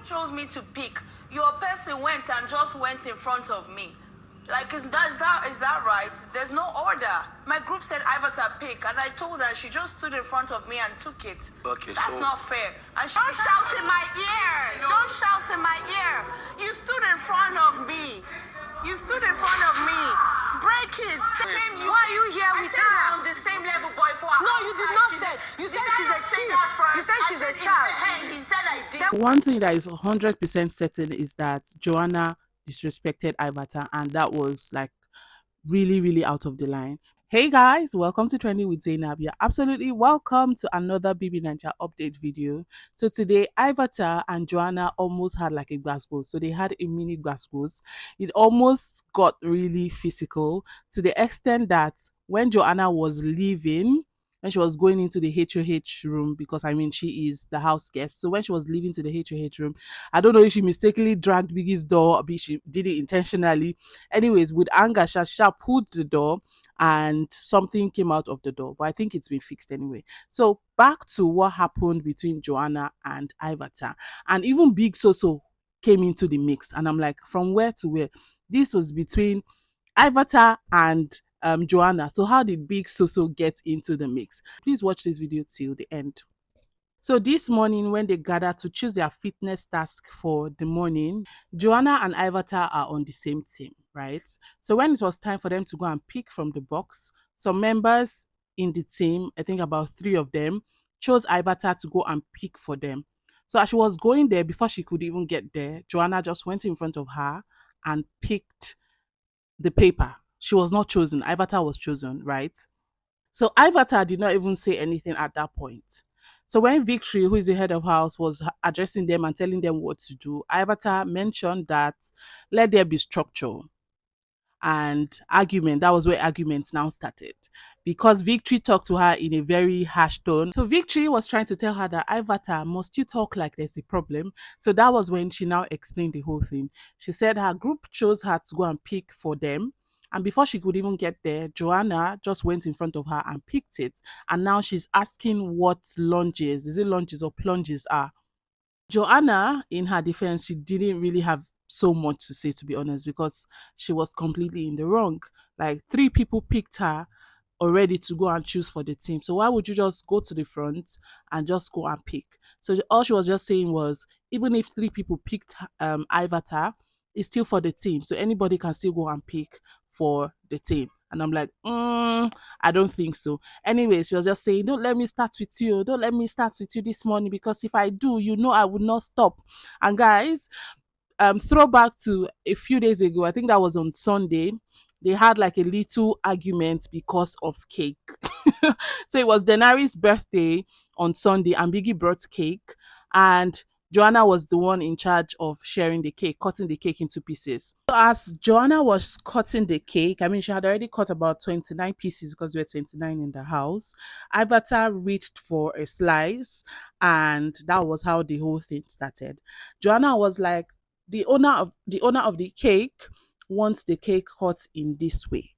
chose me to pick. Your person went and just went in front of me. Like, is that right? There's no order. My group said IVATAR pick, and I told her, she just stood in front of me and took it. Okay, That's so not fair. And don't shout in my ear. Don't shout in my ear. You stood in front of me. You stood in front of me. Break it. Why are you here with her? On the same level, boy. No, you did not say. You said she's a kid. You said she's a child. Hey, he said I did. One thing that is 100% certain is that Joanna disrespected IVATAR, and that was like really, really out of the line. Hey guys, welcome to Trending with Zainab. You're absolutely welcome to another Bbnaija update video. So today, IVATAR and Joanna almost had like a gas goes. So they had a mini gas goes. It almost got really physical to the extent that when Joanna was leaving, when she was going into the HOH room, because I mean she is the house guest. So when she was leaving to the HOH room, I don't know if she mistakenly dragged Biggie's door or she did it intentionally. Anyways, with anger, she pulled the door and something came out of the door. But I think it's been fixed anyway. So back to what happened between Joanna and IVATAR. And even Big Soso came into the mix. And I'm like, from where to where? This was between IVATAR and Joanna. So how did Big Soso get into the mix? Please watch this video till the end. So this morning, when they gathered to choose their fitness task for the morning, Joanna and IVATAR are on the same team, right? So when it was time for them to go and pick from the box, some members in the team, I think about 3 of them, chose IVATAR to go and pick for them. So as she was going there, before she could even get there, Joanna just went in front of her and picked the paper. She was not chosen. IVATAR was chosen, right? So IVATAR did not even say anything at that point. So when Victory, who is the head of house, was addressing them and telling them what to do, IVATAR mentioned that let there be structure and argument. That was where arguments now started, because Victory talked to her in a very harsh tone. So Victory was trying to tell her that IVATAR, must you talk like there's a problem? So that was when she now explained the whole thing. She said her group chose her to go and pick for them. And before she could even get there, Joanna just went in front of her and picked it. And now she's asking what lunges, is it lunges or plunges are. Joanna, in her defense, she didn't really have so much to say, to be honest, because she was completely in the wrong. Like 3 people picked her already to go and choose for the team. So why would you just go to the front and just go and pick? So all she was just saying was, even if 3 people picked IVATAR, it's still for the team. So anybody can still go and pick for the team. And I'm like, I don't think so. Anyway, she was just saying, don't let me start with you. Don't let me start with you this morning, because if I do, you know I would not stop. And guys, throwback to a few days ago, I think that was on Sunday, they had like a little argument because of cake. So it was Denari's birthday on Sunday and Biggie brought cake, and Joanna was the one in charge of sharing the cake, cutting the cake into pieces. So as Joanna was cutting the cake, I mean, she had already cut about 29 pieces because we were 29 in the house. IVATAR reached for a slice, and that was how the whole thing started. Joanna was like, the owner of the cake wants the cake cut in this way.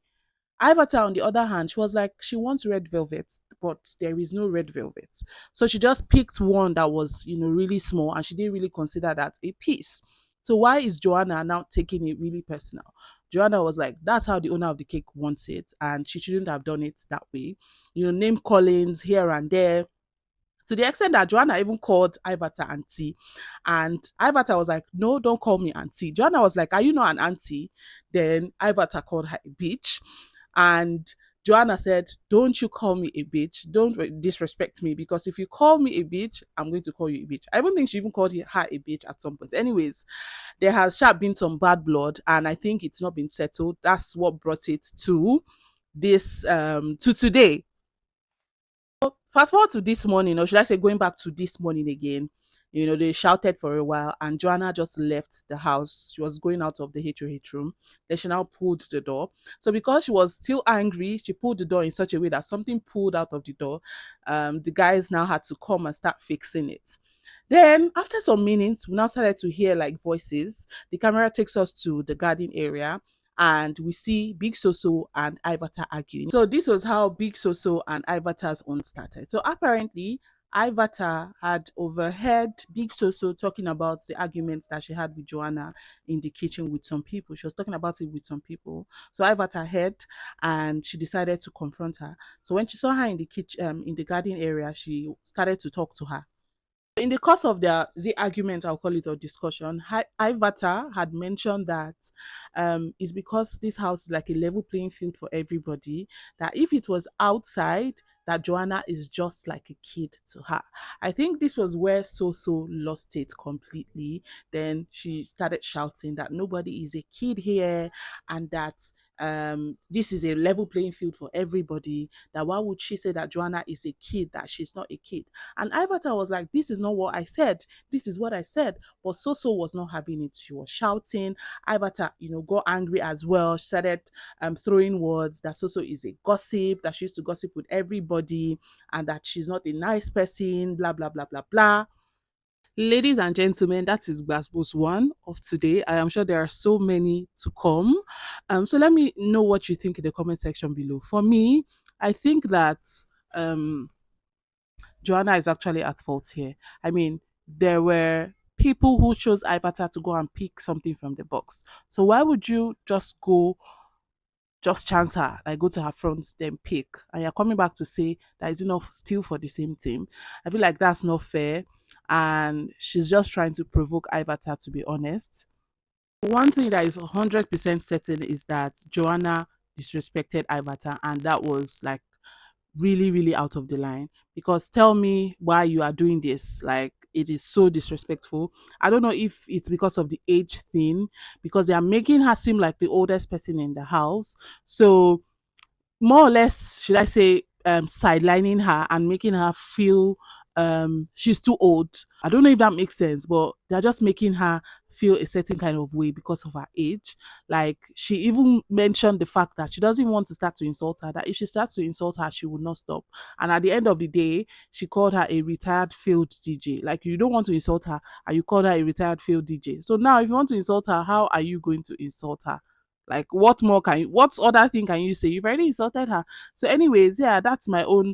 IVATAR, on the other hand, she was like, she wants red velvet, but there is no red velvet. So she just picked one that was, really small, and she didn't really consider that a piece. So why is Joanna now taking it really personal? Joanna was like, that's how the owner of the cake wants it, and she shouldn't have done it that way. Name callings here and there, to the extent that Joanna even called IVATAR auntie. And IVATAR was like, no, don't call me auntie. Joanna was like, are you not an auntie? Then IVATAR called her a bitch. And Joanna said, don't you call me a bitch. Don't disrespect me, because if you call me a bitch, I'm going to call you a bitch. I even think she even called her a bitch at some point. Anyways, there has been some bad blood, and I think it's not been settled. That's what brought it to this, to today. Fast forward to this morning, or should I say going back to this morning again, they shouted for a while, and Joanna just left the house. She was going out of the HOH room. Then she now pulled the door. So because she was still angry, she pulled the door in such a way that something pulled out of the door. The guys now had to come and start fixing it. Then after some minutes, we now started to hear like voices. The camera takes us to the garden area, and we see Big Soso and IVATAR arguing. So this was how Big Soso and IVATAR's own started. So apparently, Ivata had overheard Big Soso talking about the arguments that she had with Joanna in the kitchen with some people. She was talking about it with some people. So Ivata heard and she decided to confront her. So when she saw her in the kitchen, in the garden area, she started to talk to her. In the course of the argument, I'll call it, or discussion, Ivata had mentioned that it's because this house is like a level playing field for everybody, that if it was outside, that Joanna is just like a kid to her. I think this was where Soso lost it completely. Then she started shouting that nobody is a kid here, and that this is a level playing field for everybody. That why would she say that Joanna is a kid, that she's not a kid? And Ivata was like, this is not what I said. This is what I said. But Soso was not having it. She was shouting. Ivata, got angry as well. She started throwing words that Soso is a gossip, that she used to gossip with everybody, and that she's not a nice person, blah, blah, blah, blah, blah. Ladies and gentlemen, that is Gbasgbos 1 of today. I am sure there are so many to come. So let me know what you think in the comment section below. For me, I think that um Joanna is actually at fault here. I mean, there were people who chose Ivatar to go and pick something from the box. So why would you just chance her, like go to her front, then pick? And you're coming back to say that it's enough still for the same team. I feel like that's not fair. And she's just trying to provoke Ivatar, to be honest. One thing that is 100% certain is that Joanna disrespected Ivatar, and that was like really, really out of the line. Because tell me why you are doing this. Like, it is so disrespectful. I don't know if it's because of the age thing, because they are making her seem like the oldest person in the house. So more or less, should I say, sidelining her and making her feel she's too old. I don't know if that makes sense, but they're just making her feel a certain kind of way because of her age. Like, she even mentioned the fact that she doesn't want to start to insult her, that if she starts to insult her, she would not stop. And at the end of the day, she called her a retired failed DJ. Like, you don't want to insult her and you called her a retired failed DJ. So now if you want to insult her, how are you going to insult her? Like, what more can you, what other thing can you say? You've already insulted her. So anyways, yeah, that's my own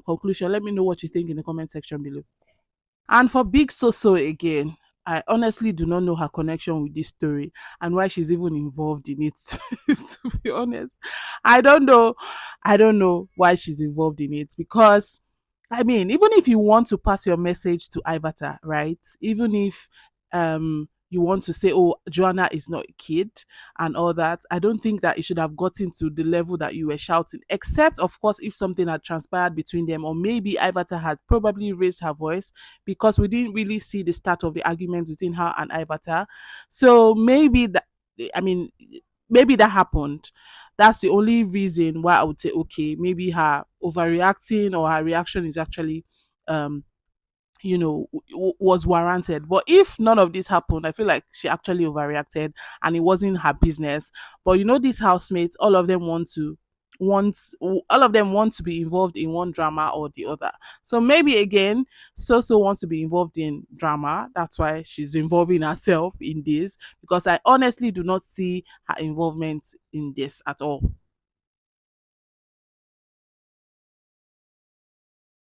conclusion. Let me know what you think in the comment section below. And for Big Soso again, I honestly do not know her connection with this story and why she's even involved in it. To be honest, I don't know. I don't know why she's involved in it, because I mean, even if you want to pass your message to Ivata, right? Even if you want to say, oh, Joanna is not a kid and all that, I don't think that it should have gotten to the level that you were shouting, except of course if something had transpired between them, or maybe Ivata had probably raised her voice, because we didn't really see the start of the argument between her and Ivata. So maybe that, I mean, maybe that happened. That's the only reason why I would say, okay, maybe her overreacting or her reaction is actually um was warranted. But if none of this happened, I feel like she actually overreacted and it wasn't her business. But these housemates, all of them want to be involved in one drama or the other. So maybe again, Soso wants to be involved in drama. That's why she's involving herself in this, because I honestly do not see her involvement in this at all.